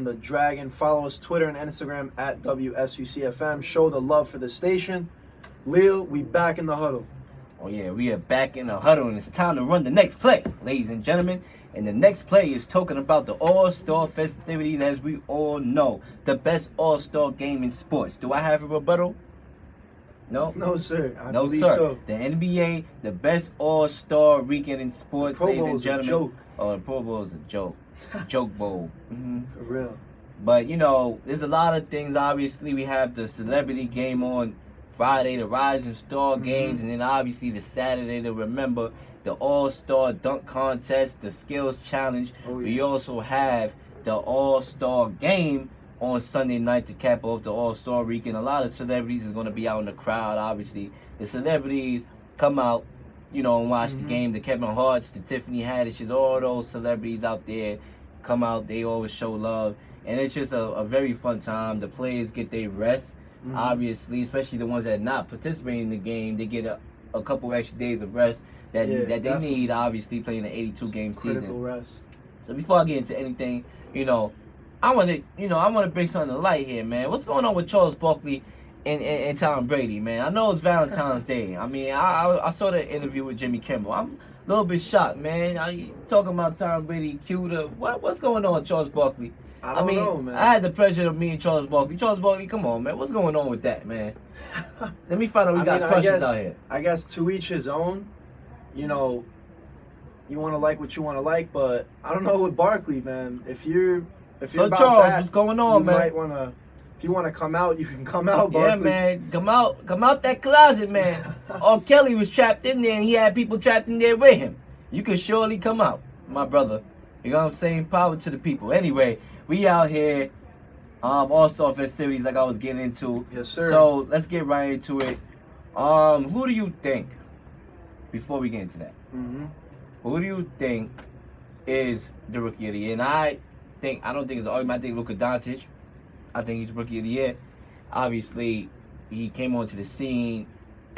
from the Dragon. Follow us Twitter and Instagram at WSUCFM. Show the love for the station. Lil, we back in the huddle. Oh yeah, we are back in the huddle, and it's time to run the next play, ladies and gentlemen. And the next play is talking about the All-Star festivities, as we all know, the best All-Star game in sports. Do I have a rebuttal? No? No, sir. I No, believe sir. so. The NBA, the best All-Star weekend in sports, Pro ladies Bowl and is a gentlemen. joke. Oh, the Pro Bowl is a joke. Joke bowl. For real. But, you know, there's a lot of things. Obviously, we have the celebrity game on Friday, the Rising Star games, and then obviously the Saturday to remember, the All-Star Dunk Contest, the Skills Challenge. Oh, yeah. We also have the All-Star Game on Sunday night to cap off the All-Star weekend. A lot of celebrities is going to be out in the crowd, obviously. The celebrities come out, you know, and watch the game. The Kevin Hart's, the Tiffany Haddishes, all those celebrities out there come out. They always show love. And it's just a very fun time. The players get their rest, obviously, especially the ones that are not participating in the game. They get a couple extra days of rest that they need, obviously, playing an 82-game season. Critical rest. So before I get into anything, you know, I want to bring something to light here, man. What's going on with Charles Barkley and Tom Brady, man? I know it's Valentine's Day. I mean, I saw the interview with Jimmy Kimmel. I'm a little bit shocked, man. Talking about Tom Brady, cuter. What's going on with Charles Barkley? I don't know, man. I had the pleasure of meeting Charles Barkley. Charles Barkley, come on, man. What's going on with that, man? Let me find out. We got crushes out here. I guess to each his own. You know, you want to like what you want to like, but I don't know with Barkley, man. If you're about Charles, that, what's going on, you man? might want to. If you want to come out, you can come out, Barkley. Yeah, man. Come out that closet, man. R. Kelly was trapped in there, and he had people trapped in there with him. You can surely come out, my brother. You know what I'm saying? Power to the people. Anyway, we out here, All-Star festivities like I was getting into. Yes, sir. So let's get right into it. Who do you think, before we get into that, who do you think is the Rookie of the Year? And I don't think it's an argument. I think Luka Doncic. I think he's Rookie of the Year. Obviously, he came onto the scene.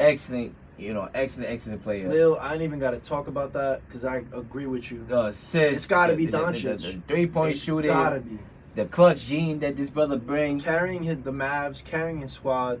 Excellent, excellent player. Lil, I ain't even got to talk about that because I agree with you. It's got to be Doncic. The three-point shooting. Got to be. The clutch gene that this brother brings. Carrying the Mavs, carrying his squad,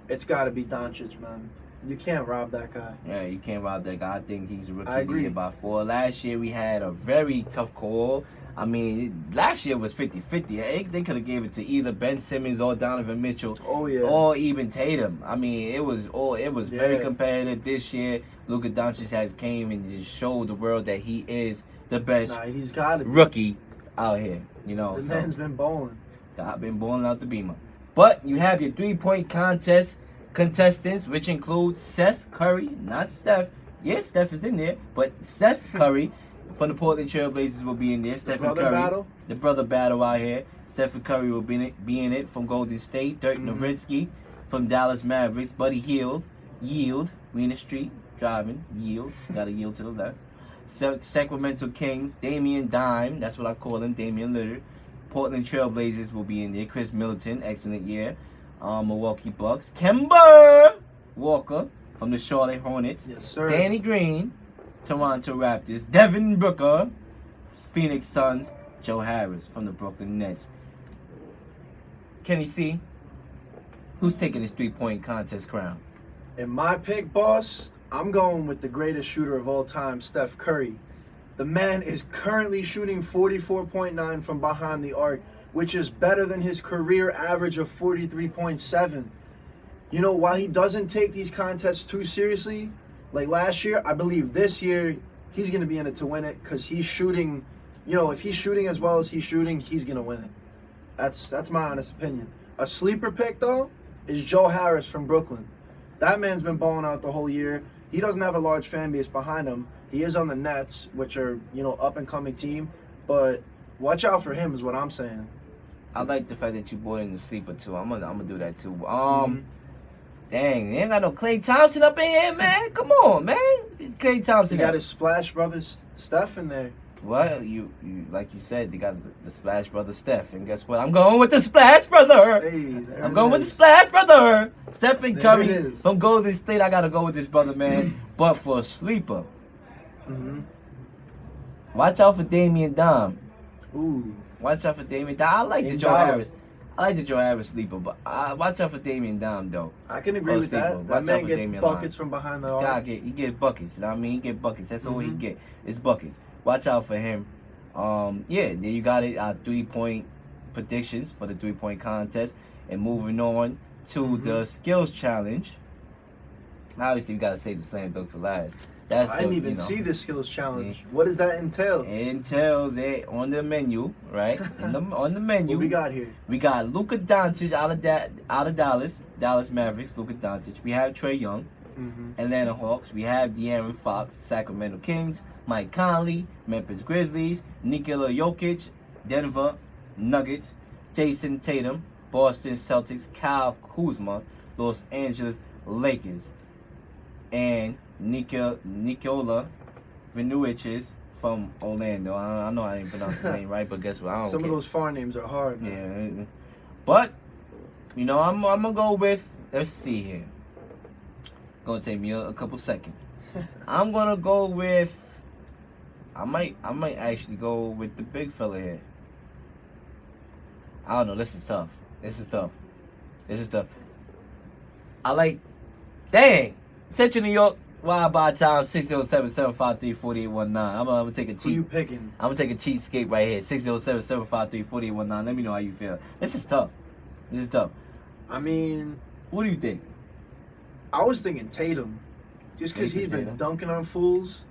it's got to be Doncic, man. You can't rob that guy. Yeah, you can't rob that guy. I think he's a Rookie I of the agree. Year by 4. Last year, we had a very tough call. I mean, last year was 50-50. They could have gave it to either Ben Simmons or Donovan Mitchell. Oh, yeah. Or even Tatum. I mean, it was very Yeah. competitive this year. Luka Doncic has came and just showed the world that he is the best Nah, he's got to be. rookie out here. You know, The so man's been balling. I've been balling out the beamer. But you have your 3-point contest contestants, which include Seth Curry, not Steph. Yes, Steph is in there, but Seth Curry from the Portland Trailblazers will be in there. Stephen Curry, battle? the brother battle out here. Stephen Curry will be in it from Golden State. Dirk Nowitzki from Dallas Mavericks. Buddy Yield, we in the street driving. Yield, gotta yield to the left. Sacramento Kings, Damian Dime, that's what I call him, Damian Lillard. Portland Trailblazers will be in there. Chris Middleton, excellent year. Milwaukee Bucks. Kemba Walker from the Charlotte Hornets. Yes, sir. Danny Green, Toronto Raptors. Devin Booker, Phoenix Suns. Joe Harris from the Brooklyn Nets. Kenny C, who's taking this 3-point contest crown? In my pick, boss, I'm going with the greatest shooter of all time, Steph Curry. The man is currently shooting 44.9 from behind the arc, which is better than his career average of 43.7. You know, while he doesn't take these contests too seriously, like last year, I believe this year he's going to be in it to win it because he's shooting, you know, if he's shooting as well as he's shooting, he's going to win it. That's my honest opinion. A sleeper pick, though, is Joe Harris from Brooklyn. That man's been balling out the whole year. He doesn't have a large fan base behind him. He is on the Nets, which are, you know, up-and-coming team. But watch out for him is what I'm saying. I like the fact that you brought in the sleeper, too. I'm gonna do that, too. Dang, they ain't got no Klay Thompson up in here, man. Come on, man. Klay Thompson. He got his Splash Brothers Steph in there. Well, you like you said, they got the Splash Brother Steph, and guess what? I'm going with the Splash Brother. Hey, there I'm it going with the is. Splash Brother. Stephen There Curry it is. from Golden State. I gotta go with this brother, man. But for a sleeper, watch out for Damian Dime. Ooh. Watch out for Damian Dime. I like the And Joe Dime. Harris. I like the Joe Harris sleeper, but watch out for Damian Dime though. I can agree Oh, with sleeper. that. Watch That out man for gets Damian buckets Lillard. from behind the God arc. you get buckets. You know what I mean? You get buckets. That's all he Mhm. get. It's buckets. Watch out for him. Yeah, there you got it. 3-point predictions for the 3-point contest. And moving on to the skills challenge. Obviously, we gotta save the slam dunk for last. That's I the, didn't even you know, see the skills challenge. What does that entail? It entails it on the menu, right? On the menu. What we got here? We got Luka Doncic out of Dallas Mavericks. Luka Doncic. We have Trae Young, Mm-hmm. Atlanta Hawks. We have De'Aaron Fox, Sacramento Kings. Mike Conley, Memphis Grizzlies. Nikola Jokic, Denver Nuggets. Jason Tatum, Boston Celtics. Kyle Kuzma, Los Angeles Lakers. And Nikola Vucevic from Orlando. I know I didn't pronounce his name right, but guess what? I don't Some care. of those foreign names are hard. Man. Yeah, but you know, I'm gonna go with. Let's see here. Gonna take me a couple seconds. I'm gonna go with. I might actually go with the big fella here. I don't know. This is tough. I like. Dang, Central New York. Wild by time 607-753-4819. I'm gonna take a Who you cheat. picking? I'm gonna take a cheapskate right here. 607-753-4819. Let me know how you feel. This is tough. I mean, What do you think? I was thinking Tatum, just because Jason he's been Tatum. dunking on fools,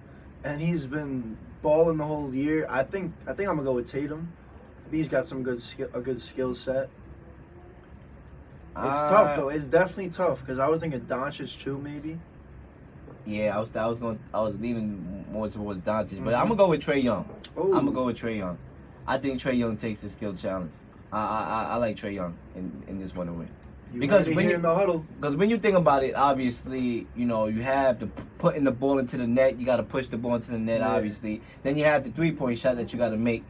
and he's been balling the whole year. I think I'm gonna go with Tatum. I think he's got some a good skill set. It's tough though. It's definitely tough because I was thinking Doncic too, maybe. Yeah, I was leaning more towards Doncic, but Mhm. I'm gonna go with Trae Young. Oh, I'm gonna go with Trae Young. I think Trae Young takes the skill challenge. I like Trae Young in this one to win. because heard it when here you- in the huddle, Because when you think about it, obviously, you know, you have the putting the ball into the net. You got to push the ball into the net, Yeah. obviously. Then you have the 3-point shot that you got to make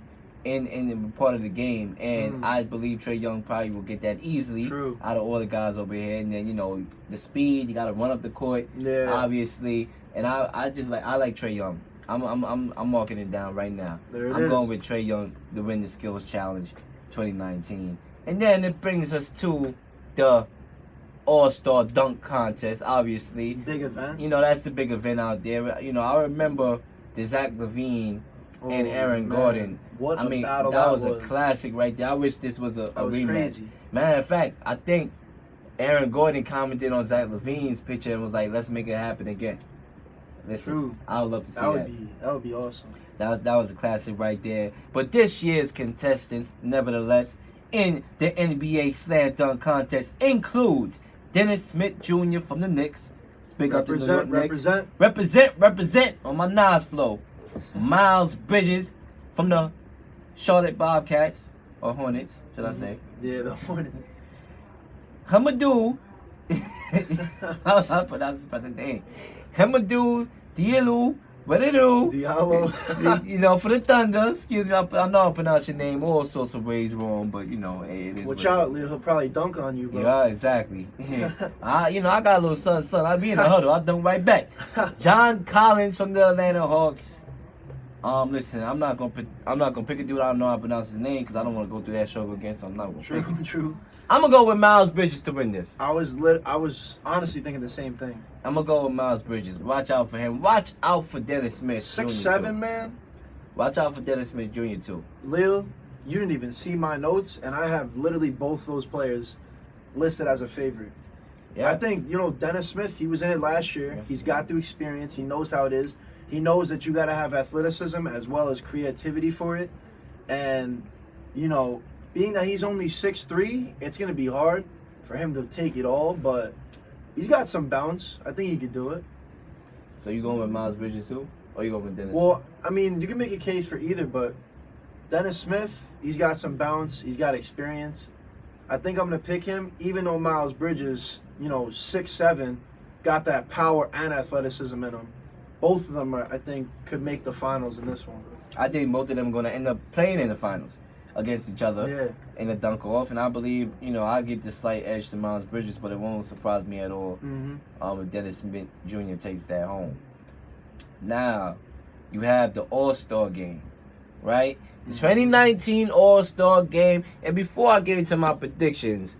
in part of the game. And I believe Trae Young probably will get that easily True. out of all the guys over here. And then, you know, the speed, you got to run up the court, Yeah, obviously. And I like Trae Young. I'm marking it down right now. there it I'm is. going with Trae Young to win the Skills Challenge 2019. And then it brings us to the All-Star Dunk Contest, obviously. Big event. You know, that's the big event out there. You know, I remember the Zach LaVine and Oh, Aaron man. Gordon. What I a mean, battle that was a classic right there. I wish this was a That was rematch. crazy. Matter of fact, I think Aaron Gordon commented on Zach LaVine's picture and was like, let's make it happen again. Listen, True. I would love to see That would be awesome. that was a classic right there. But this year's contestants, nevertheless, in the NBA Slam Dunk Contest includes Dennis Smith Jr. from the Knicks. Big up the New York Knicks. Represent on my Nas flow. Miles Bridges from the Charlotte Bobcats, or Hornets, should I say. Yeah, the Hornets. Hamadou, I'll pronounce his brother's name. Hamadou Diallo, what it do? Diallo. You know, for the Thunder, excuse me, I know I pronounce your name all sorts of ways wrong, but you know, hey, it is. Watch what it out, Lil. He'll probably dunk on you, is. bro. Yeah, exactly. You know, I got a little son. I be in the huddle. I dunk right back. John Collins from the Atlanta Hawks. Listen, I'm not gonna pick a dude I don't know how to pronounce his name because I don't want to go through that struggle again. So I'm not gonna. True, Pick him. true. I'm gonna go with Miles Bridges to win this. I was honestly thinking the same thing. I'm gonna go with Miles Bridges. Watch out for him. Watch out for Dennis Smith. 6'7", Jr. man. Watch out for Dennis Smith Jr. too. Lil, you didn't even see my notes, and I have literally both those players listed as a favorite. Yeah. I think, Dennis Smith, he was in it last year. Yeah. He's got the experience. He knows how it is. He knows that you got to have athleticism as well as creativity for it. And, being that he's only 6'3", it's going to be hard for him to take it all, but he's got some bounce. I think he could do it. So you going with Miles Bridges too, or you going with Dennis? Well, I mean, you can make a case for either, but Dennis Smith, he's got some bounce. He's got experience. I think I'm going to pick him, even though Miles Bridges, 6'7", got that power and athleticism in him. Both of them, I think, could make the finals in this one. I think both of them are going to end up playing in the finals against each other Yeah. in the dunk off, and I believe I give the slight edge to Miles Bridges, but it won't surprise me at all Mm-hmm. if Dennis Smith Jr. takes that home. Now, you have the All-Star game, right? The 2019 All-Star Game. And before I get into my predictions,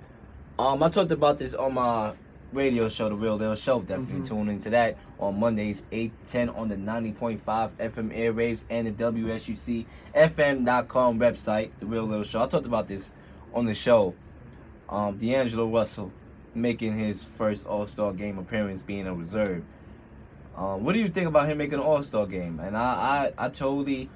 I talked about this on my radio show, The Real Lil Show. Definitely tune into that on Mondays, 8 to 10 on the 90.5 FM airwaves and the WSUCFM.com website, The Real Lil Show. I talked about this on the show. D'Angelo Russell making his first All-Star Game appearance, being a reserve. What do you think about him making an All-Star Game? And I totally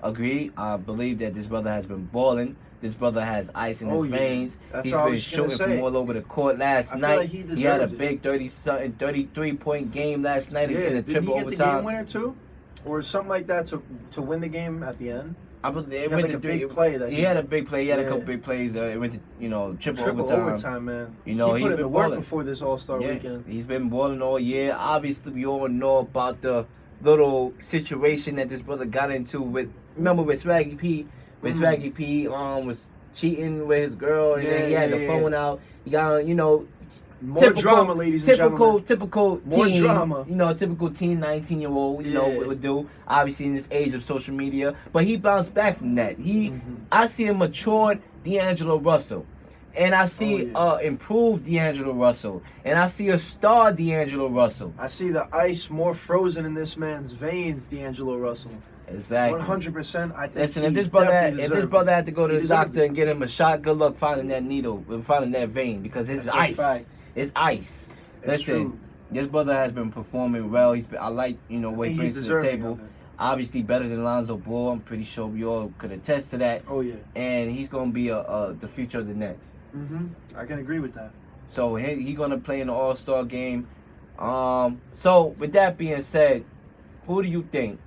agree. I believe that this brother has been balling. This brother has ice in his veins. That's He's what I been was gonna shooting say. from all over the court last I feel night. like he had a deserves big 33-point game last night Yeah, in the did he triple get the game overtime. winner too, or something like that to win the game at the end? I believe He had like a big play that he had a big play. He had a Yeah. couple big plays. It went to triple triple overtime. overtime, man. You know, he he's put in been the work balling. before this All-Star Yeah, weekend. he's been balling all year. Obviously, we all know about the little situation that this brother got into with. Remember with Swaggy P? With Swaggy P was cheating with his girl, and then he had the phone out. He got More drama, ladies and gentlemen. Typical More teen, drama. Typical teen, 19-year-old, Yeah. would do, obviously in this age of social media. But he bounced back from that. I see a matured D'Angelo Russell. And I see improved D'Angelo Russell. And I see a star D'Angelo Russell. I see the ice more frozen in this man's veins, D'Angelo Russell. Exactly. 100%. I think. Listen, he if this brother definitely had to go to He the deserved doctor it. and get him a shot, good luck finding that needle and finding that vein, because it's That's a ice. fact. It's ice. It's Listen, true. this brother has been performing well. I like what I he think brings he's to the deserving table. of it. Obviously better than Lonzo Ball. I'm pretty sure we all could attest to that. Oh yeah. And he's gonna be the future of the Nets. I can agree with that. So he's gonna play in the All-Star game. So with that being said, who do you think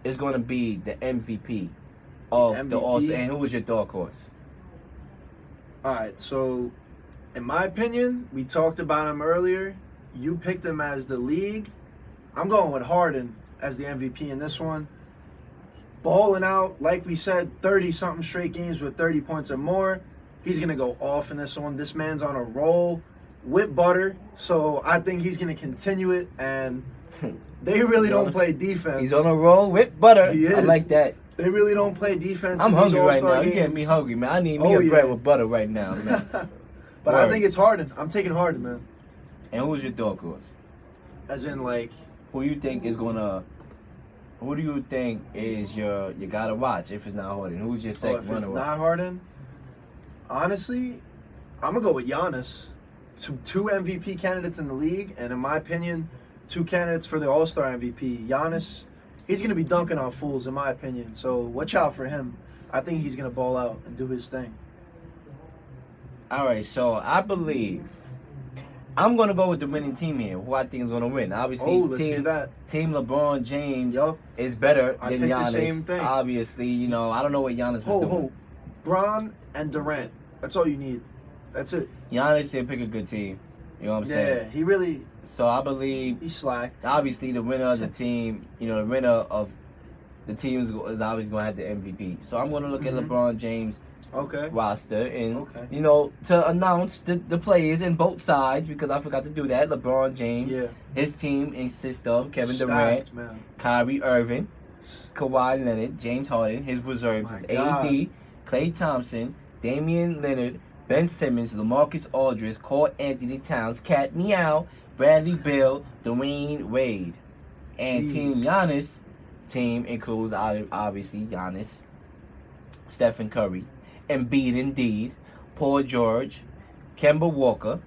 is gonna be the MVP of the All-Star? And who was your dark horse? All right, so in my opinion, we talked about him earlier. You picked him as the league. I'm going with Harden as the MVP in this one. Balling out, like we said, 30-something straight games with 30 points or more. He's going to go off in this one. This man's on a roll with butter, so I think he's going to continue it, and they really don't play defense. He's on a roll with butter. He I is. like that. They really don't play defense. I'm in these hungry right All-Star now. You getting games. me hungry, man. I need me a bread with butter right now, man. But I Word. think it's Harden. I'm taking Harden, man. And who's your dark horse? As in, like, Who you think is gonna? Who do you think is your? You gotta watch if it's not Harden. Who's your if second it's runner-up? not Harden, honestly, I'm gonna go with Giannis. Two MVP candidates in the league, and in my opinion, two candidates for the All-Star MVP. Giannis, he's gonna be dunking on fools, in my opinion. So watch out for him. I think he's gonna ball out and do his thing. All right, so I believe I'm gonna go with the winning team here. Who I think is gonna win? Obviously, Let's hear that. Team LeBron James Yup. is better I than picked Giannis. the same thing. Obviously, I don't know what Giannis was doing. Bron and Durant. That's all you need. That's it. Giannis did pick a good team. You know what I'm saying? Yeah, he really So I believe, he slacked. obviously, the winner of the team, the winner of the team is obviously gonna have the MVP. So I'm gonna look at LeBron James Okay. roster and Okay. to announce the players in both sides, because I forgot to do that. LeBron James, Yeah. his team consists of Kevin Stacked, Durant, man. Kyrie Irving, Kawhi Leonard, James Harden. His reserves My is God. AD, Klay Thompson, Damian Leonard, Ben Simmons, LaMarcus Aldridge, Carl Anthony Towns, Cat Meow, Bradley Beal, Dwayne Wade. And Jeez. Team Giannis team includes obviously Giannis, Stephen Curry, Embiid indeed, Paul George, Kemba Walker,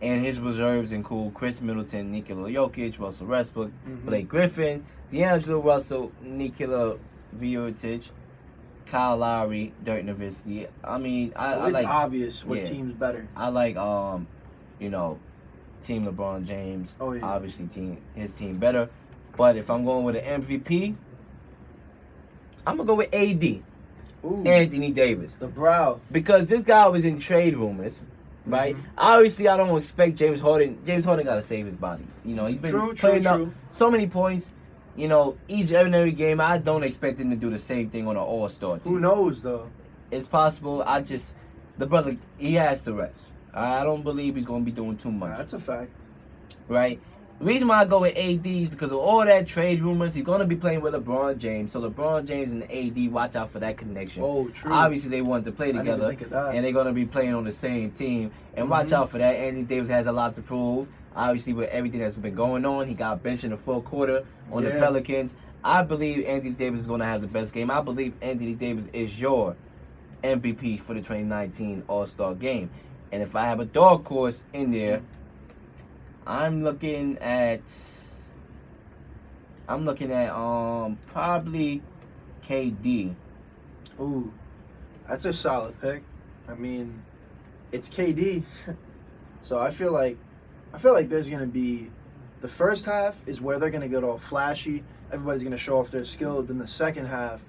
and his reserves include Chris Middleton, Nikola Jokic, Russell Westbrook, Blake Griffin, D'Angelo Russell, Nikola Vucevic, Kyle Lowry, Dirk Nowitzki. I mean, So I it's like obvious what yeah. team's better. I like Team LeBron James. Oh, yeah. Obviously his team better. But if I'm going with an MVP, I'm gonna go with AD. Ooh, Anthony Davis. the brow. Because this guy was in trade rumors, right? Obviously, I don't expect James Harden. James Harden got to save his body. He's been playing up so many points. Each and every game, I don't expect him to do the same thing on an All-Star team. Who knows though? It's possible. The brother, he has to rest. I don't believe he's going to be doing too much, That's a fact. right? The reason why I go with AD is because of all that trade rumors. He's going to be playing with LeBron James. So LeBron James and AD, watch out for that connection. Oh, true. Obviously, they want to play I didn't together. think of that. And they're going to be playing on the same team. And watch out for that. Anthony Davis has a lot to prove. Obviously, with everything that's been going on, he got benched in the fourth quarter on the Pelicans. I believe Anthony Davis is going to have the best game. I believe Anthony Davis is your MVP for the 2019 All-Star Game. And if I have a dog horse in there, I'm looking at probably KD. Ooh, that's a solid pick. I mean, it's KD, so I feel like there's gonna be the first half is where they're gonna get all flashy. Everybody's gonna show off their skill. Then the second half,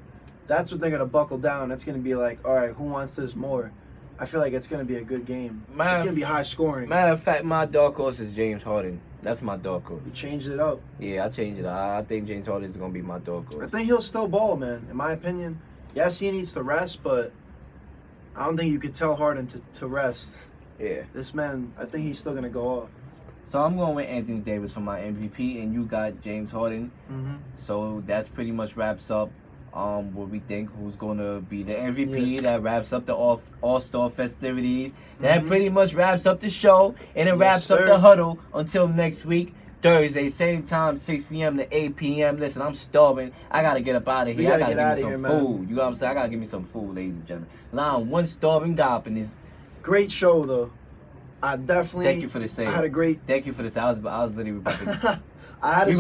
that's what they're gonna buckle down. It's gonna be like, all right, who wants this more? I feel like it's gonna be a good game. It's gonna be high scoring. Matter of fact, my dark horse is James Harden. That's my dark horse. You changed it up. Yeah, I changed it. I think James Harden is gonna be my dark horse. I think he'll still ball, man. In my opinion, yes, he needs to rest, but I don't think you could tell Harden to rest. Yeah. This man, I think he's still gonna go off. So I'm going with Anthony Davis for my MVP, and you got James Harden. Mm-hmm. So that's pretty much wraps up what we think who's going to be the MVP. That wraps up the All-Star festivities. That pretty much wraps up the show, and it wraps up the huddle until next week. Thursday, same time, 6 p.m. to 8 p.m. Listen, I'm starving. I got to get up out of here. I got to get me some food. You know what I'm saying? I got to give me some food, ladies and gentlemen. Now, I'm one starving goblin is. Great show, though. I definitely. Thank you for the save. I had a great. Thank you for this. I was literally about to. I had to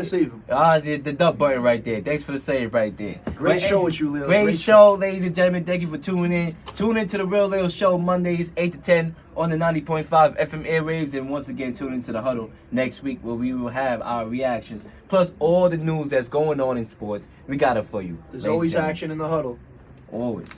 save him. The dub button right there. Thanks for the save right there. Great show with you, Lil. Great show, ladies and gentlemen. Thank you for tuning in. Tune in to the Real Lil Show Mondays 8 to 10 on the 90.5 FM airwaves. And once again, tune into the huddle next week where we will have our reactions. Plus all the news that's going on in sports. We got it for you. There's always action in the huddle. Always.